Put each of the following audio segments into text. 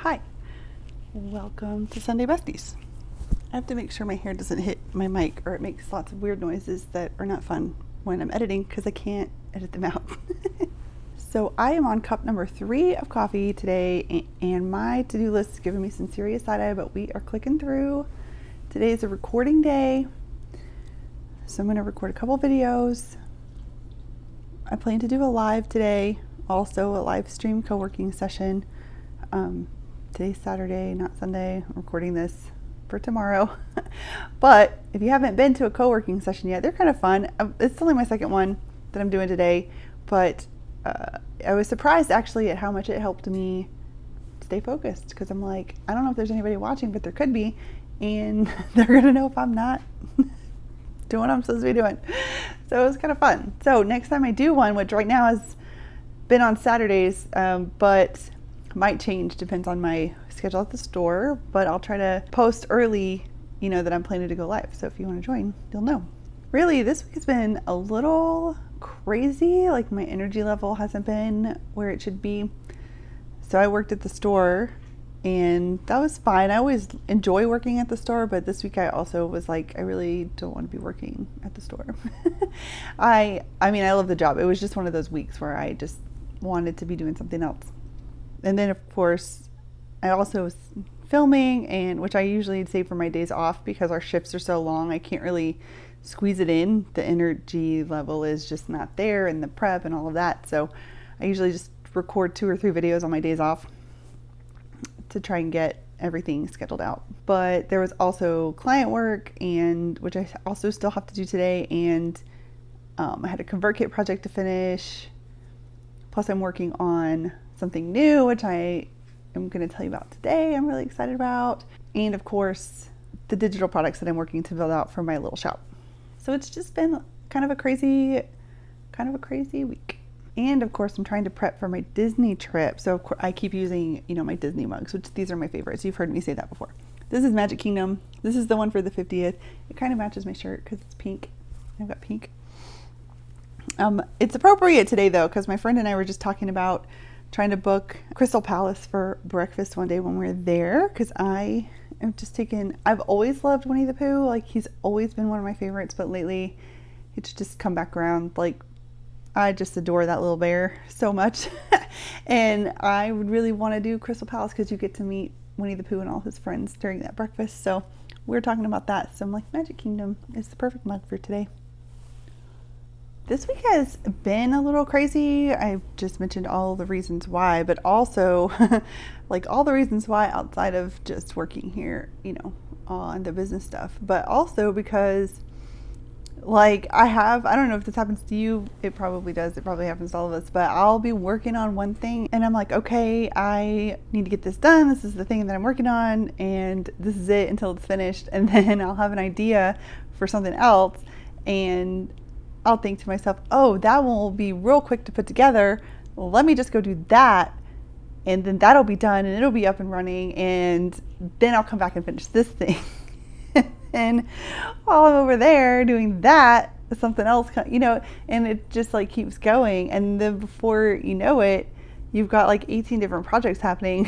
Hi, welcome to Sunday Besties. I have to make sure my hair doesn't hit my mic or it makes lots of weird noises that are not fun when I'm editing because I can't edit them out. So I am on cup number 3 of coffee today, and my to-do list is giving me some serious side-eye, but we are clicking through. Today is a recording day, so I'm going to record a couple videos. I plan to do a live today, also a live stream co-working session. Today's Saturday, not Sunday. I'm recording this for tomorrow. But if you haven't been to a co-working session yet, they're kind of fun. It's only my second one that I'm doing today, but I was surprised actually at how much it helped me stay focused, because I'm like, I don't know if there's anybody watching, but there could be, and they're gonna know if I'm not doing what I'm supposed to be doing. So it was kind of fun. So next time I do one, which right now has been on Saturdays, but might change, depends on my schedule at the store, but I'll try to post early, that I'm planning to go live. So if you want to join, you'll know. Really, this week has been a little crazy. Like, my energy level hasn't been where it should be. So I worked at the store, and that was fine. I always enjoy working at the store, but this week I also was like, I really don't want to be working at the store. I mean, I love the job. It was just one of those weeks where I just wanted to be doing something else. And then, of course, I also was filming, and which I usually save for my days off because our shifts are so long. I can't really squeeze it in. The energy level is just not there, and the prep and all of that. So I usually just record 2 or 3 videos on my days off to try and get everything scheduled out. But there was also client work, and which I also still have to do today. And I had a ConvertKit project to finish. Plus, I'm working on something new, which I am going to tell you about today. I'm really excited about. And of course, the digital products that I'm working to build out for my little shop. So it's just been kind of a crazy week. And of course, I'm trying to prep for my Disney trip. So of course, I keep using, my Disney mugs, which these are my favorites. You've heard me say that before. This is Magic Kingdom. This is the one for the 50th. It kind of matches my shirt because it's pink. I've got pink. It's appropriate today though, because my friend and I were just talking about trying to book Crystal Palace for breakfast one day when we're there, because I've always loved Winnie the Pooh. Like, he's always been one of my favorites, but lately it's just come back around. Like, I just adore that little bear so much. And I would really want to do Crystal Palace because you get to meet Winnie the Pooh and all his friends during that breakfast. So we're talking about that. So I'm like, Magic Kingdom is the perfect mug for today. This week has been a little crazy. I just mentioned all the reasons why, but also like all the reasons why outside of just working here, on the business stuff, but also because like I don't know if this happens to you. It probably does. It probably happens to all of us, but I'll be working on one thing and I'm like, okay, I need to get this done. This is the thing that I'm working on, and this is it until it's finished. And then I'll have an idea for something else, and I'll think to myself, oh, that one will be real quick to put together. Well, let me just go do that. And then that'll be done and it'll be up and running. And then I'll come back and finish this thing. And while I'm over there doing that, something else, and it just like keeps going. And then before you know it, you've got like 18 different projects happening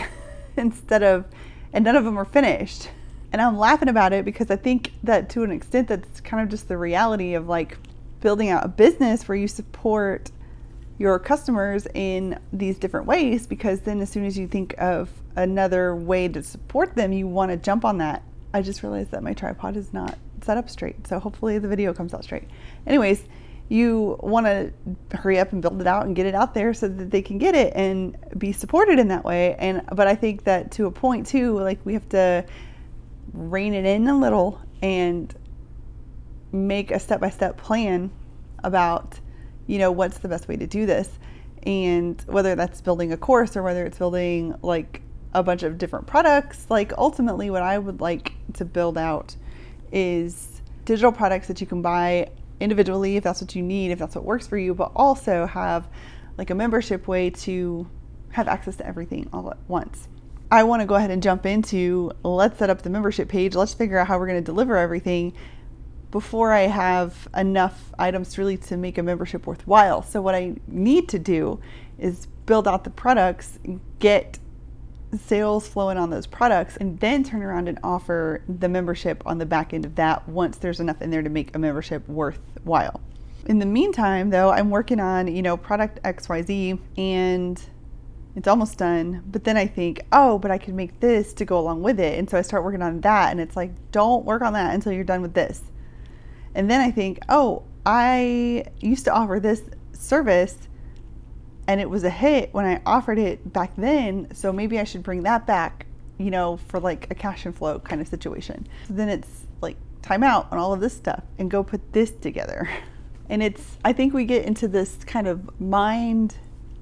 and none of them are finished. And I'm laughing about it because I think that to an extent that's kind of just the reality of like building out a business where you support your customers in these different ways, because then as soon as you think of another way to support them, you want to jump on that. I just realized that my tripod is not set up straight, so hopefully the video comes out straight. Anyways, you want to hurry up and build it out and get it out there so that they can get it and be supported in that way. But I think that to a point too, like, we have to rein it in a little and make a step-by-step plan about, what's the best way to do this. And whether that's building a course or whether it's building like a bunch of different products, like ultimately what I would like to build out is digital products that you can buy individually if that's what you need, if that's what works for you, but also have like a membership way to have access to everything all at once. I want to go ahead and jump into, let's set up the membership page. Let's figure out how we're going to deliver everything before I have enough items really to make a membership worthwhile. So what I need to do is build out the products, get sales flowing on those products, and then turn around and offer the membership on the back end of that once there's enough in there to make a membership worthwhile. In the meantime, though, I'm working on, product XYZ, and it's almost done, but then I think, oh, but I could make this to go along with it. And so I start working on that, and it's like, don't work on that until you're done with this. And then I think, oh, I used to offer this service and it was a hit when I offered it back then, so maybe I should bring that back, for like a cash and flow kind of situation. So then it's like time out on all of this stuff and go put this together. And I think we get into this kind of mind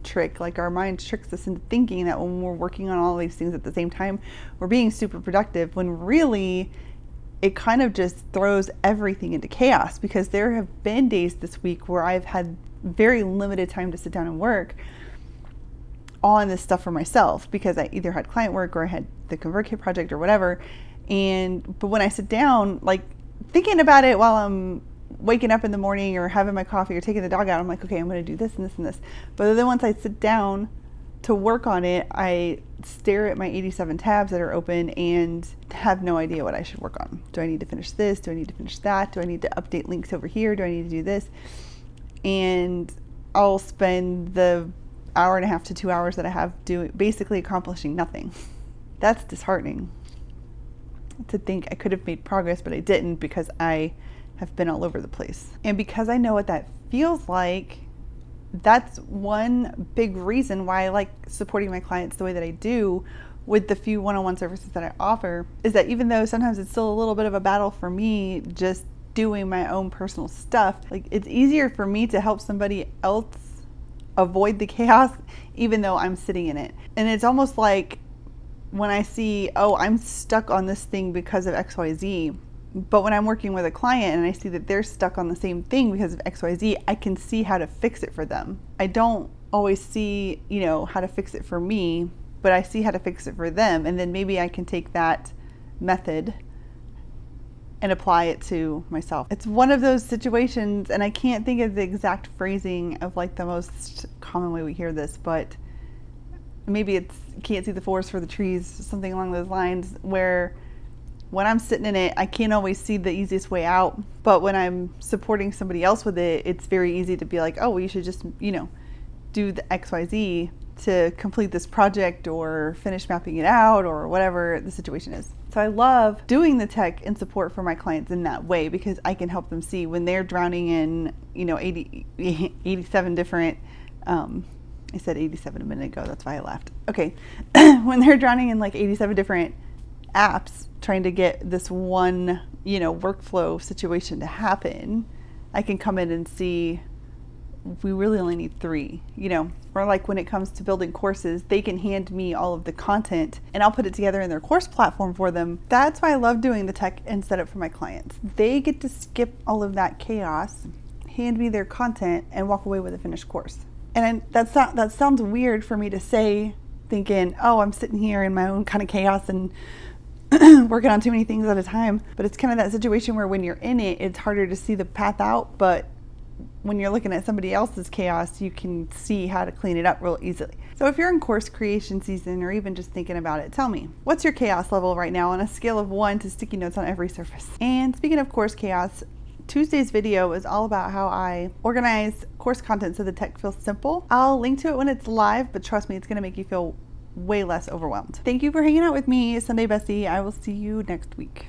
trick, like our mind tricks us into thinking that when we're working on all these things at the same time, we're being super productive, when really it kind of just throws everything into chaos. Because there have been days this week where I've had very limited time to sit down and work on this stuff for myself, because I either had client work or I had the ConvertKit project or whatever. But when I sit down, like thinking about it while I'm waking up in the morning or having my coffee or taking the dog out, I'm like, okay, I'm going to do this and this and this. But then once I sit down to work on it, I stare at my 87 tabs that are open and have no idea what I should work on. Do I need to finish this? Do I need to finish that? Do I need to update links over here? Do I need to do this? And I'll spend the hour and a half to 2 hours that I have basically accomplishing nothing. That's disheartening, to think I could have made progress, but I didn't, because I have been all over the place. And because I know what that feels like, that's one big reason why I like supporting my clients the way that I do with the few one-on-one services that I offer, is that even though sometimes it's still a little bit of a battle for me just doing my own personal stuff, like it's easier for me to help somebody else avoid the chaos even though I'm sitting in it. And it's almost like when I see, oh, I'm stuck on this thing because of XYZ, but when I'm working with a client and I see that they're stuck on the same thing because of XYZ, I can see how to fix it for them. I don't always see, how to fix it for me, but I see how to fix it for them. And then maybe I can take that method and apply it to myself. It's one of those situations, and I can't think of the exact phrasing of like the most common way we hear this, but maybe it's can't see the forest for the trees, something along those lines, where when I'm sitting in it, I can't always see the easiest way out. But when I'm supporting somebody else with it, it's very easy to be like, oh, well, you should just, do the XYZ to complete this project or finish mapping it out or whatever the situation is. So I love doing the tech and support for my clients in that way, because I can help them see when they're drowning in, 87 different, I said 87 a minute ago, that's why I laughed. Okay, when they're drowning in like 87 different apps trying to get this one, workflow situation to happen, I can come in and see we really only need 3, or like when it comes to building courses, they can hand me all of the content and I'll put it together in their course platform for them. That's why I love doing the tech and setup for my clients. They get to skip all of that chaos, hand me their content, and walk away with a finished course. And that sounds weird for me to say, thinking, oh, I'm sitting here in my own kind of chaos and working on too many things at a time. But it's kind of that situation where when you're in it, it's harder to see the path out. But when you're looking at somebody else's chaos, you can see how to clean it up real easily. So if you're in course creation season, or even just thinking about it, tell me, what's your chaos level right now on a scale of 1 to sticky notes on every surface? And speaking of course chaos, Tuesday's video is all about how I organize course content so the tech feels simple. I'll link to it when it's live, but trust me, it's gonna make you feel way less overwhelmed. Thank you for hanging out with me, Sunday Bestie. I will see you next week.